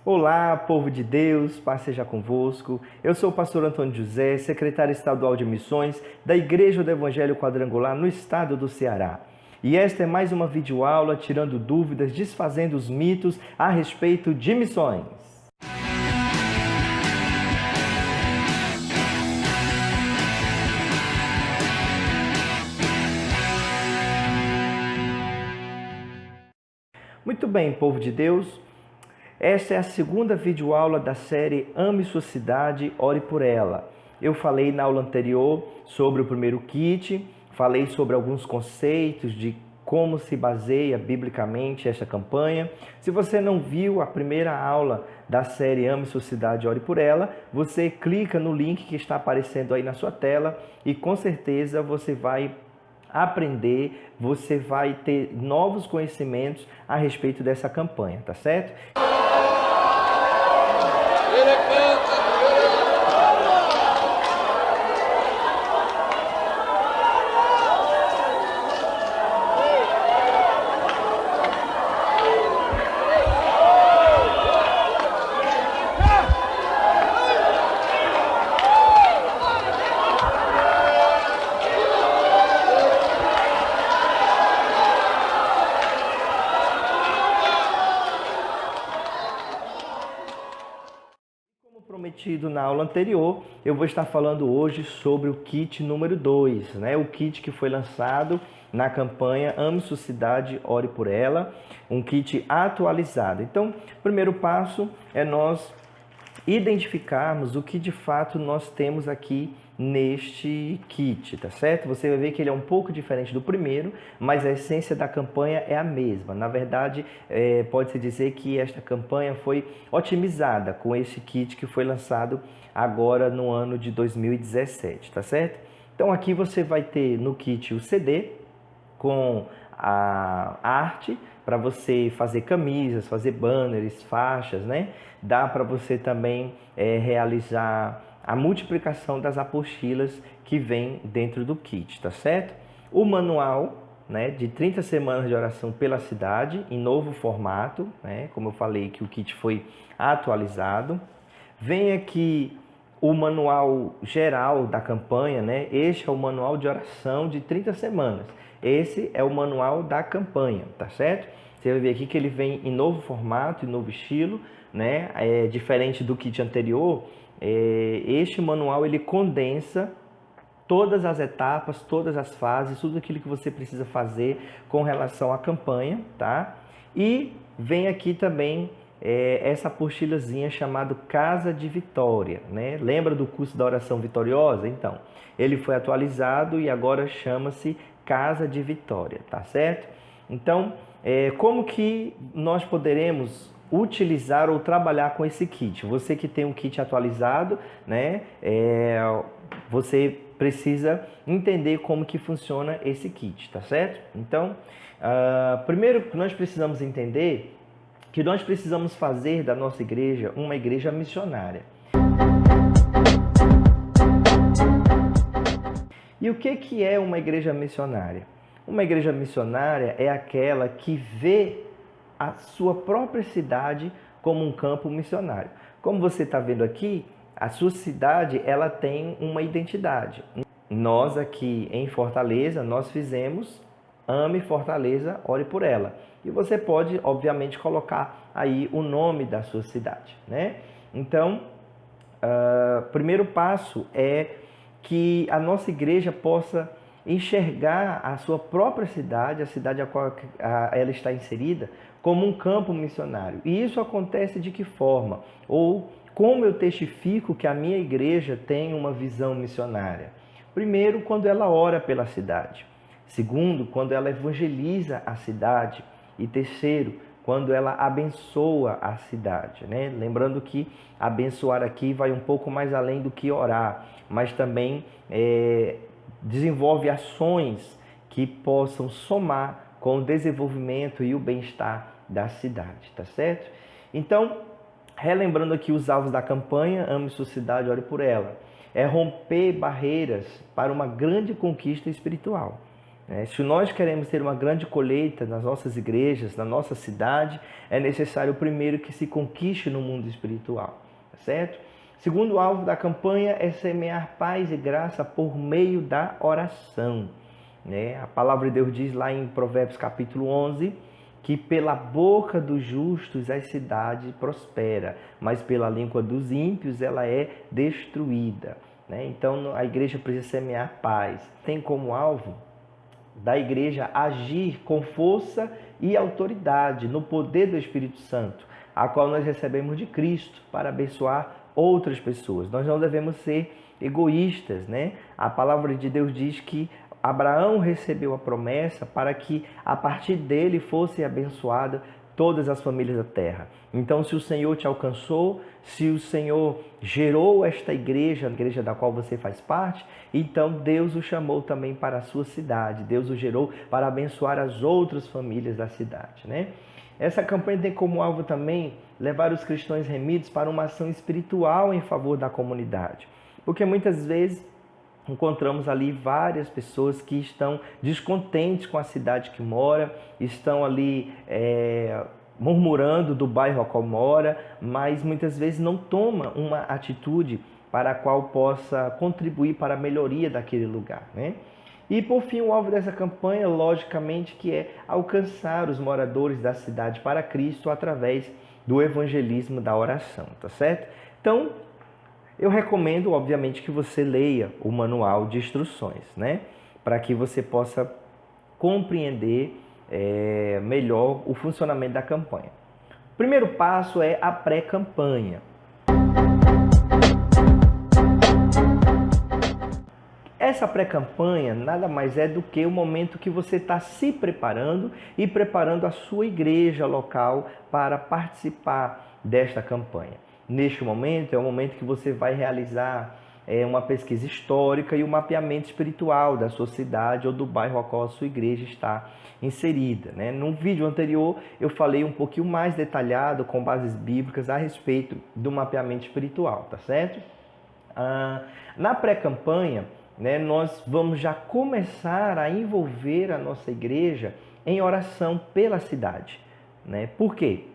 Olá, povo de Deus, paz seja convosco. Eu sou o pastor Antônio José, secretário estadual de missões da Igreja do Evangelho Quadrangular no estado do Ceará. E esta é mais uma videoaula tirando dúvidas, desfazendo os mitos a respeito de missões. Muito bem, povo de Deus. Esta é a segunda videoaula da série Ame Sua Cidade, Ore por Ela. Eu falei na aula anterior sobre o primeiro kit, falei sobre alguns conceitos de como se baseia biblicamente esta campanha. Se você não viu a primeira aula da série Ame Sua Cidade, Ore por Ela, você clica no link que está aparecendo aí na sua tela e com certeza você vai aprender, você vai ter novos conhecimentos a respeito dessa campanha, tá certo? Prometido na aula anterior, eu vou estar falando hoje sobre o kit número 2, né? O kit que foi lançado na campanha Ame Sua Cidade, Ore por Ela, um kit atualizado. Então, o primeiro passo é nós identificarmos o que de fato nós temos aqui neste kit, tá certo? Você vai ver que ele é um pouco diferente do primeiro, mas a essência da campanha é a mesma. Na verdade, pode-se dizer que esta campanha foi otimizada com esse kit que foi lançado agora no ano de 2017, tá certo? Então aqui você vai ter no kit o CD com a arte para você fazer camisas, fazer banners, faixas, né? Dá para você também realizar a multiplicação das apostilas que vem dentro do kit, tá certo? O manual, né, de 30 semanas de oração pela cidade, em novo formato, né? Como eu falei que o kit foi atualizado. Vem aqui o manual geral da campanha, né? Este é o manual de oração de 30 semanas. Esse é o manual da campanha, tá certo? Você vai ver aqui que ele vem em novo formato, em novo estilo, né? Diferente do kit anterior, este manual ele condensa todas as etapas, todas as fases, tudo aquilo que você precisa fazer com relação à campanha, tá? E vem aqui também essa apostilazinha chamada Casa de Vitória, né? Lembra do curso da oração vitoriosa? Então, ele foi atualizado e agora chama-se Casa de Vitória, tá certo? Então, como que nós poderemos utilizar ou trabalhar com esse kit? Você que tem um kit atualizado, né? Você precisa entender como que funciona esse kit, tá certo? Então, primeiro nós precisamos entender que nós precisamos fazer da nossa igreja uma igreja missionária. E o que é uma igreja missionária? Uma igreja missionária é aquela que vê a sua própria cidade como um campo missionário. Como você está vendo aqui, a sua cidade ela tem uma identidade. Nós aqui em Fortaleza, nós fizemos Ame Fortaleza, Ore por Ela. E você pode, obviamente, colocar aí o nome da sua cidade, né? Então, o primeiro passo é que a nossa igreja possa enxergar a sua própria cidade, a cidade a qual ela está inserida, como um campo missionário. E isso acontece de que forma? Ou como eu testifico que a minha igreja tem uma visão missionária? Primeiro, quando ela ora pela cidade. Segundo, quando ela evangeliza a cidade. E terceiro, quando ela abençoa a cidade, né? Lembrando que abençoar aqui vai um pouco mais além do que orar, mas também desenvolve ações que possam somar com o desenvolvimento e o bem-estar da cidade, tá certo? Então, relembrando aqui os alvos da campanha Ame Sua Cidade, Ore por Ela. É romper barreiras para uma grande conquista espiritual. Se nós queremos ter uma grande colheita nas nossas igrejas, na nossa cidade, é necessário primeiro que se conquiste no mundo espiritual, tá certo? Segundo alvo da campanha é semear paz e graça por meio da oração. A palavra de Deus diz lá em Provérbios capítulo 11, que pela boca dos justos a cidade prospera, mas pela língua dos ímpios ela é destruída. Então a igreja precisa semear paz. Tem como alvo da igreja agir com força e autoridade no poder do Espírito Santo, a qual nós recebemos de Cristo para abençoar outras pessoas. Nós não devemos ser egoístas, A palavra de Deus diz que Abraão recebeu a promessa para que a partir dele fosse abençoada todas as famílias da terra. Então, se o Senhor te alcançou, se o Senhor gerou esta igreja, a igreja da qual você faz parte, então Deus o chamou também para a sua cidade. Deus o gerou para abençoar as outras famílias da cidade, Essa campanha tem como alvo também levar os cristãos remidos para uma ação espiritual em favor da comunidade. Porque muitas vezes encontramos ali várias pessoas que estão descontentes com a cidade que mora, estão ali murmurando do bairro a qual mora, mas muitas vezes não toma uma atitude para a qual possa contribuir para a melhoria daquele lugar, E por fim, o alvo dessa campanha, logicamente, que é alcançar os moradores da cidade para Cristo através do evangelismo da oração, tá certo? Então, eu recomendo, obviamente, que você leia o manual de instruções, Para que você possa compreender melhor o funcionamento da campanha. O primeiro passo é a pré-campanha. Essa pré-campanha nada mais é do que o momento que você está se preparando e preparando a sua igreja local para participar desta campanha. Neste momento é o momento que você vai realizar uma pesquisa histórica e o mapeamento espiritual da sua cidade ou do bairro ao qual a sua igreja está inserida. No vídeo anterior eu falei um pouquinho mais detalhado, com bases bíblicas, a respeito do mapeamento espiritual, tá certo? Na pré-campanha, nós vamos já começar a envolver a nossa igreja em oração pela cidade. Por quê?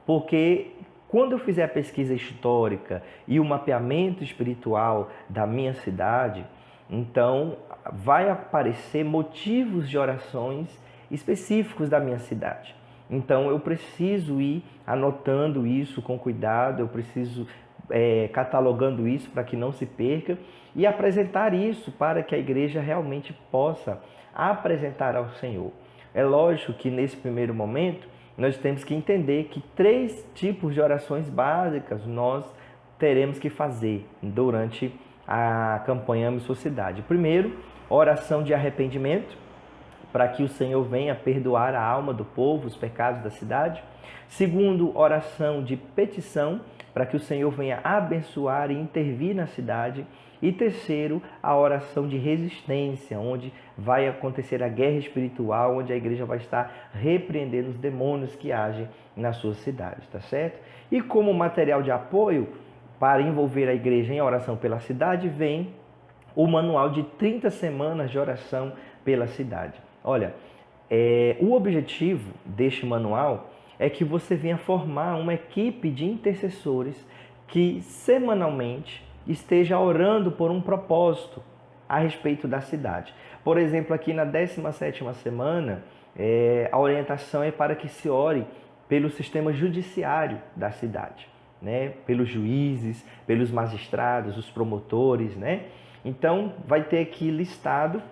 Porque quando eu fizer a pesquisa histórica e o mapeamento espiritual da minha cidade, então vai aparecer motivos de orações específicos da minha cidade. Então eu preciso ir anotando isso com cuidado, eu preciso catalogando isso para que não se perca e apresentar isso para que a igreja realmente possa apresentar ao Senhor. É lógico que nesse primeiro momento nós temos que entender que 3 tipos de orações básicas nós teremos que fazer durante a campanha Ame Sua Cidade. Primeiro, oração de arrependimento, para que o Senhor venha perdoar a alma do povo, os pecados da cidade. Segundo, oração de petição, para que o Senhor venha abençoar e intervir na cidade. E terceiro, a oração de resistência, onde vai acontecer a guerra espiritual, onde a igreja vai estar repreendendo os demônios que agem na sua cidade, tá certo? E como material de apoio para envolver a igreja em oração pela cidade, vem o manual de 30 semanas de oração pela cidade. Olha, o objetivo deste manual é que você venha formar uma equipe de intercessores que semanalmente esteja orando por um propósito a respeito da cidade. Por exemplo, aqui na 17ª semana, a orientação é para que se ore pelo sistema judiciário da cidade, pelos juízes, pelos magistrados, os promotores, Então, vai ter aqui listado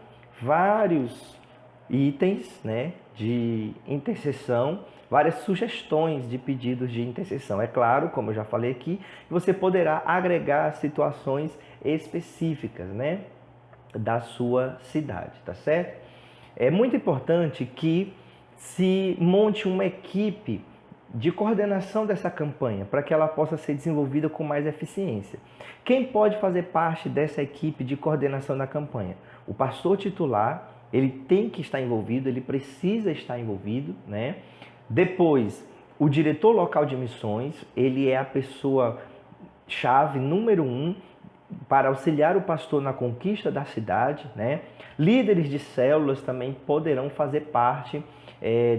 vários itens, de intercessão, várias sugestões de pedidos de intercessão. É claro, como eu já falei aqui, você poderá agregar situações específicas, da sua cidade, tá certo? É muito importante que se monte uma equipe de coordenação dessa campanha, para que ela possa ser desenvolvida com mais eficiência. Quem pode fazer parte dessa equipe de coordenação da campanha? O pastor titular, ele tem que estar envolvido, ele precisa estar envolvido, Depois, o diretor local de missões, ele é a pessoa chave número 1 para auxiliar o pastor na conquista da cidade, né? Líderes de células também poderão fazer parte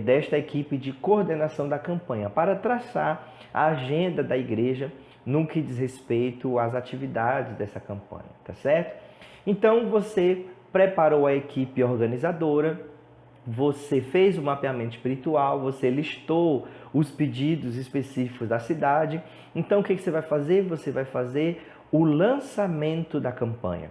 desta equipe de coordenação da campanha para traçar a agenda da igreja no que diz respeito às atividades dessa campanha, tá certo? Então você preparou a equipe organizadora, você fez o mapeamento espiritual, você listou os pedidos específicos da cidade. Então o que você vai fazer? Você vai fazer o lançamento da campanha.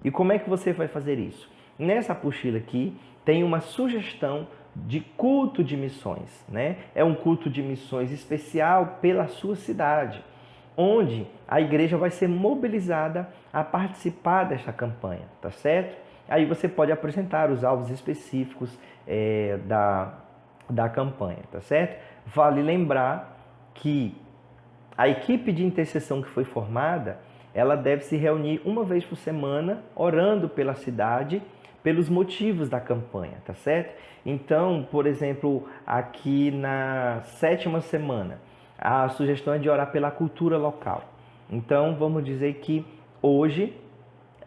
E como é que você vai fazer isso? Nessa apostila aqui tem uma sugestão de culto de missões, né? É um culto de missões especial pela sua cidade, onde a igreja vai ser mobilizada a participar desta campanha, tá certo? Aí você pode apresentar os alvos específicos da campanha, tá certo? Vale lembrar que a equipe de intercessão que foi formada, ela deve se reunir uma vez por semana, orando pela cidade, pelos motivos da campanha, tá certo? Então, por exemplo, aqui na 7ª semana, a sugestão é de orar pela cultura local. Então, vamos dizer que hoje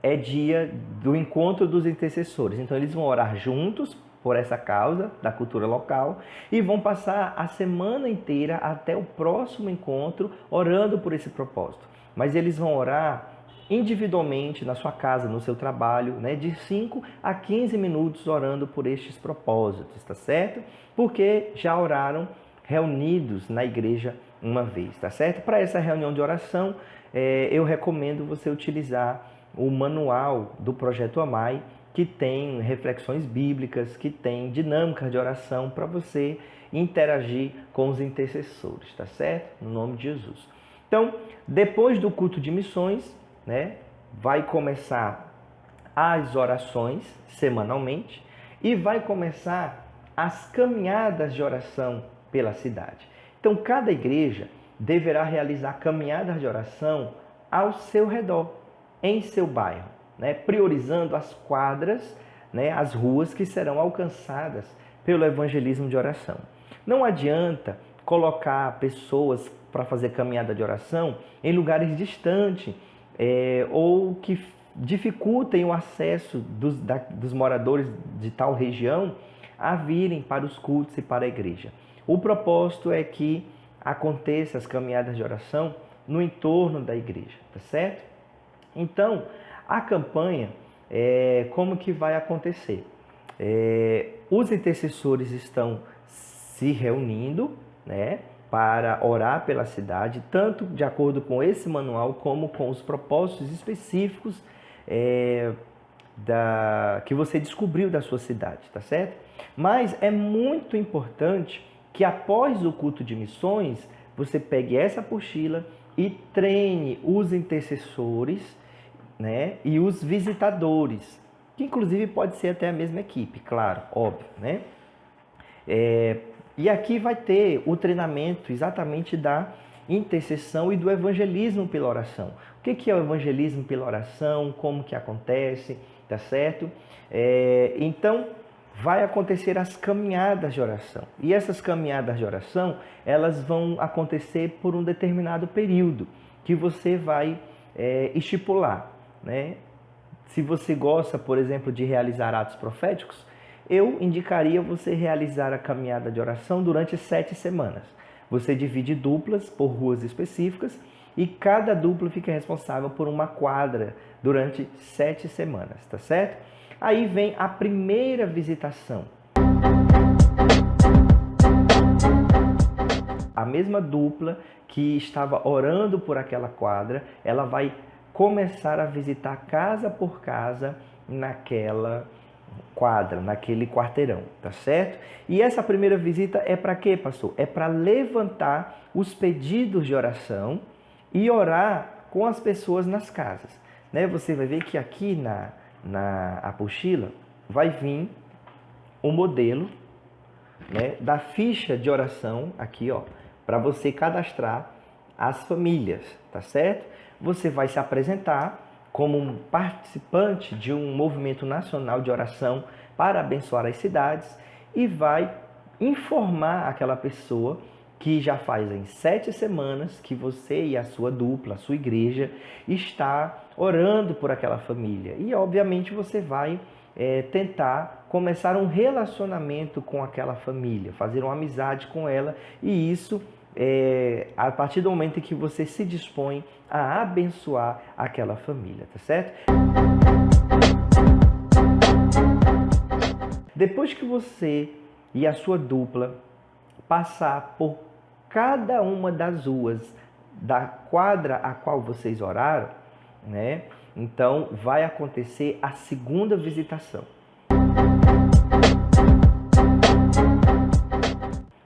é dia do encontro dos intercessores. Então, eles vão orar juntos por essa causa da cultura local e vão passar a semana inteira até o próximo encontro orando por esse propósito. Mas eles vão orar individualmente na sua casa, no seu trabalho, né, de 5 a 15 minutos orando por estes propósitos, tá certo? Porque já oraram reunidos na igreja uma vez, tá certo? Para essa reunião de oração, eu recomendo você utilizar o manual do Projeto Amai, que tem reflexões bíblicas, que tem dinâmicas de oração para você interagir com os intercessores, tá certo? No nome de Jesus. Então, depois do culto de missões, né, vai começar as orações semanalmente e vai começar as caminhadas de oração pela cidade. Então, cada igreja deverá realizar caminhadas de oração ao seu redor, em seu bairro, né, priorizando as quadras, né, as ruas que serão alcançadas pelo evangelismo de oração. Não adianta colocar pessoas para fazer caminhada de oração em lugares distantes ou que dificultem o acesso dos moradores de tal região a virem para os cultos e para a igreja. O propósito é que aconteça as caminhadas de oração no entorno da igreja, tá certo? Então, a campanha, como que vai acontecer? Os intercessores estão se reunindo, né, para orar pela cidade, tanto de acordo com esse manual, como com os propósitos específicos que você descobriu da sua cidade, tá certo? Mas é muito importante que após o culto de missões, você pegue essa apostila e treine os intercessores, né, e os visitadores, que inclusive pode ser até a mesma equipe, claro, óbvio, né? E aqui vai ter o treinamento exatamente da intercessão e do evangelismo pela oração. O que é o evangelismo pela oração? Como que acontece? Tá certo? Então, vai acontecer as caminhadas de oração. E essas caminhadas de oração, elas vão acontecer por um determinado período que você vai estipular, né? Se você gosta, por exemplo, de realizar atos proféticos, eu indicaria você realizar a caminhada de oração durante 7 semanas. Você divide duplas por ruas específicas e cada dupla fica responsável por uma quadra durante 7 semanas, tá certo? Aí vem a primeira visitação. A mesma dupla que estava orando por aquela quadra, ela vai começar a visitar casa por casa naquela quadra, naquele quarteirão, tá certo? E essa primeira visita é para quê, pastor? É para levantar os pedidos de oração e orar com as pessoas nas casas, né? Você vai ver que aqui na apostila vai vir o modelo, né, da ficha de oração aqui, ó, para você cadastrar as famílias, tá certo? Você vai se apresentar como um participante de um movimento nacional de oração para abençoar as cidades e vai informar aquela pessoa que já fazem 7 semanas que você e a sua dupla, a sua igreja, está orando por aquela família. E, obviamente, você vai tentar começar um relacionamento com aquela família, fazer uma amizade com ela, e isso a partir do momento em que você se dispõe a abençoar aquela família, tá certo? Depois que você e a sua dupla passar por cada uma das ruas da quadra a qual vocês oraram, né? Então vai acontecer a segunda visitação.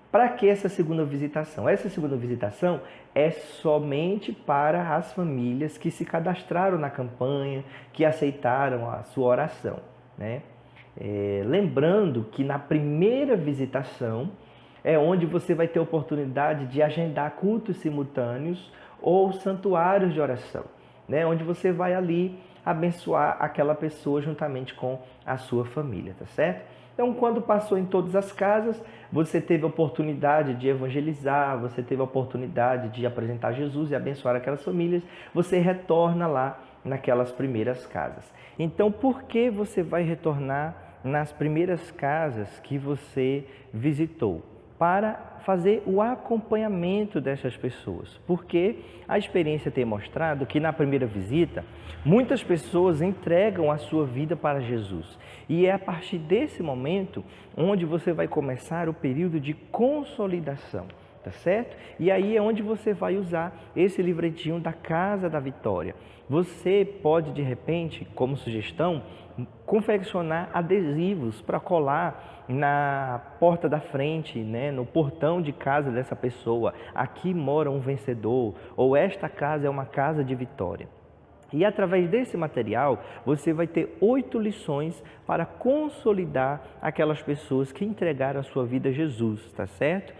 Para que essa segunda visitação? Essa segunda visitação é somente para as famílias que se cadastraram na campanha, que aceitaram a sua oração, né? Lembrando que na primeira visitação é onde você vai ter oportunidade de agendar cultos simultâneos ou santuários de oração, né? Onde você vai ali abençoar aquela pessoa juntamente com a sua família, tá certo? Então, quando passou em todas as casas, você teve a oportunidade de evangelizar, você teve a oportunidade de apresentar Jesus e abençoar aquelas famílias, você retorna lá naquelas primeiras casas. Então, por que você vai retornar nas primeiras casas que você visitou? Para fazer o acompanhamento dessas pessoas, porque a experiência tem mostrado que na primeira visita, muitas pessoas entregam a sua vida para Jesus, e é a partir desse momento onde você vai começar o período de consolidação, tá certo? E aí é onde você vai usar esse livretinho da Casa da Vitória. Você pode, de repente, como sugestão, confeccionar adesivos para colar na porta da frente, né, no portão de casa dessa pessoa. Aqui mora um vencedor, ou esta casa é uma casa de vitória. E através desse material, você vai ter 8 lições para consolidar aquelas pessoas que entregaram a sua vida a Jesus, tá certo?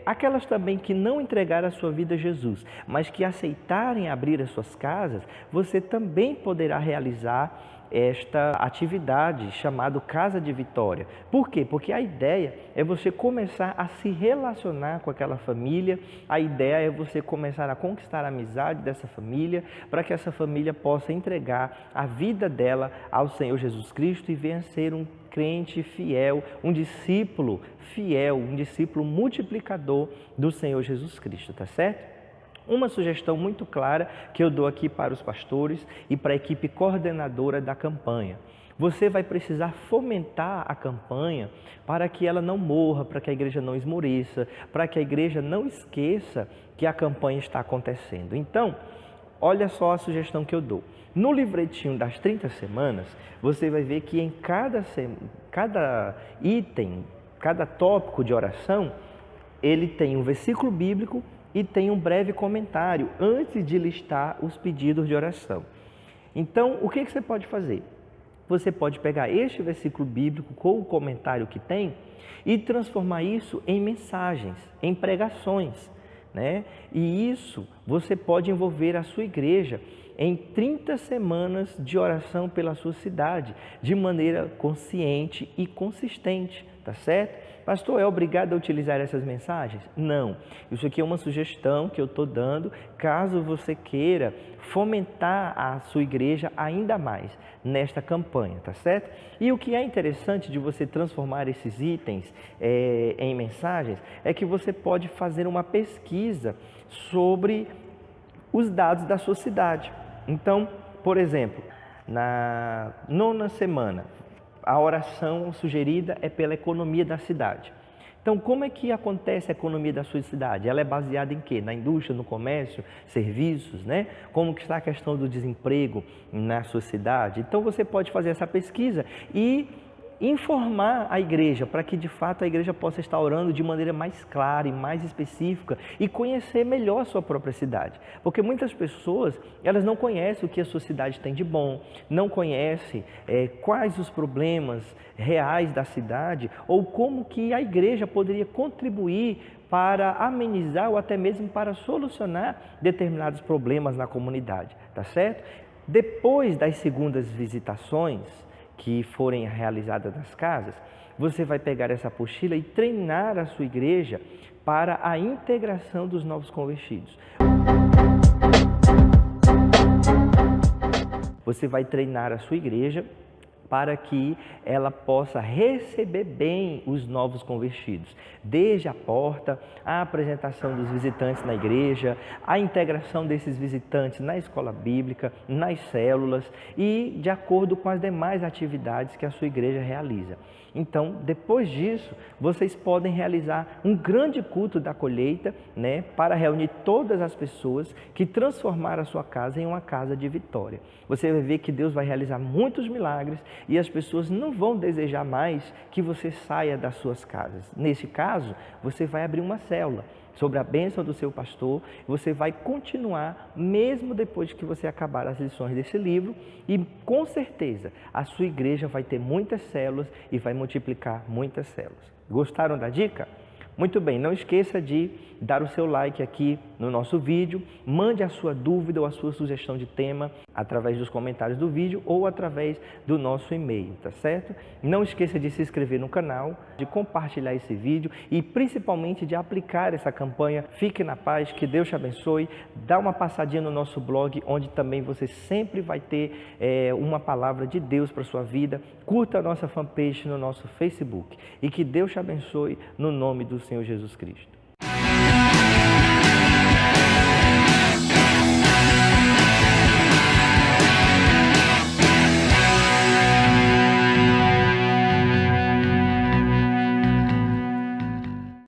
Aquelas também que não entregaram a sua vida a Jesus, mas que aceitarem abrir as suas casas, você também poderá realizar esta atividade chamada Casa de Vitória. Por quê? Porque a ideia é você começar a se relacionar com aquela família, a ideia é você começar a conquistar a amizade dessa família, para que essa família possa entregar a vida dela ao Senhor Jesus Cristo e venha ser um crente fiel, um discípulo fiel, um discípulo multiplicador do Senhor Jesus Cristo, tá certo? Uma sugestão muito clara que eu dou aqui para os pastores e para a equipe coordenadora da campanha. Você vai precisar fomentar a campanha para que ela não morra, para que a igreja não esmoreça, para que a igreja não esqueça que a campanha está acontecendo. Então, olha só a sugestão que eu dou. No livretinho das 30 semanas, você vai ver que em cada item, cada tópico de oração, ele tem um versículo bíblico e tem um breve comentário antes de listar os pedidos de oração. Então, o que você pode fazer? Você pode pegar este versículo bíblico com o comentário que tem e transformar isso em mensagens, em pregações, né? E isso você pode envolver a sua igreja em 30 semanas de oração pela sua cidade, de maneira consciente e consistente, tá certo? Pastor, é obrigado a utilizar essas mensagens? Não. Isso aqui é uma sugestão que eu estou dando, caso você queira fomentar a sua igreja ainda mais nesta campanha, tá certo? E o que é interessante de você transformar esses itens em mensagens é que você pode fazer uma pesquisa sobre os dados da sua cidade. Então, por exemplo, na 9ª semana, a oração sugerida é pela economia da cidade. Então, como é que acontece a economia da sua cidade? Ela é baseada em quê? Na indústria, no comércio, serviços, né? Como que está a questão do desemprego na sua cidade? Então, você pode fazer essa pesquisa e informar a igreja, para que de fato a igreja possa estar orando de maneira mais clara e mais específica e conhecer melhor a sua própria cidade. Porque muitas pessoas, elas não conhecem o que a sua cidade tem de bom, não conhecem quais os problemas reais da cidade ou como que a igreja poderia contribuir para amenizar ou até mesmo para solucionar determinados problemas na comunidade, tá certo? Depois das segundas visitações que forem realizadas nas casas, você vai pegar essa apostila e treinar a sua igreja para a integração dos novos convertidos. Você vai treinar a sua igreja para que ela possa receber bem os novos convertidos, desde a porta, a apresentação dos visitantes na igreja, a integração desses visitantes na escola bíblica, nas células e de acordo com as demais atividades que a sua igreja realiza. Então, depois disso, vocês podem realizar um grande culto da colheita, né, para reunir todas as pessoas que transformaram a sua casa em uma casa de vitória. Você vai ver que Deus vai realizar muitos milagres e as pessoas não vão desejar mais que você saia das suas casas. Nesse caso, você vai abrir uma célula sobre a bênção do seu pastor, você vai continuar mesmo depois que você acabar as lições desse livro e com certeza a sua igreja vai ter muitas células e vai multiplicar muitas células. Gostaram da dica? Muito bem, não esqueça de dar o seu like aqui no nosso vídeo, mande a sua dúvida ou a sua sugestão de tema através dos comentários do vídeo ou através do nosso e-mail, tá certo? Não esqueça de se inscrever no canal, de compartilhar esse vídeo e principalmente de aplicar essa campanha. Fique na paz, que Deus te abençoe. Dá uma passadinha no nosso blog, onde também você sempre vai ter uma palavra de Deus para a sua vida. Curta a nossa fanpage no nosso Facebook e que Deus te abençoe no nome do Senhor Jesus Cristo.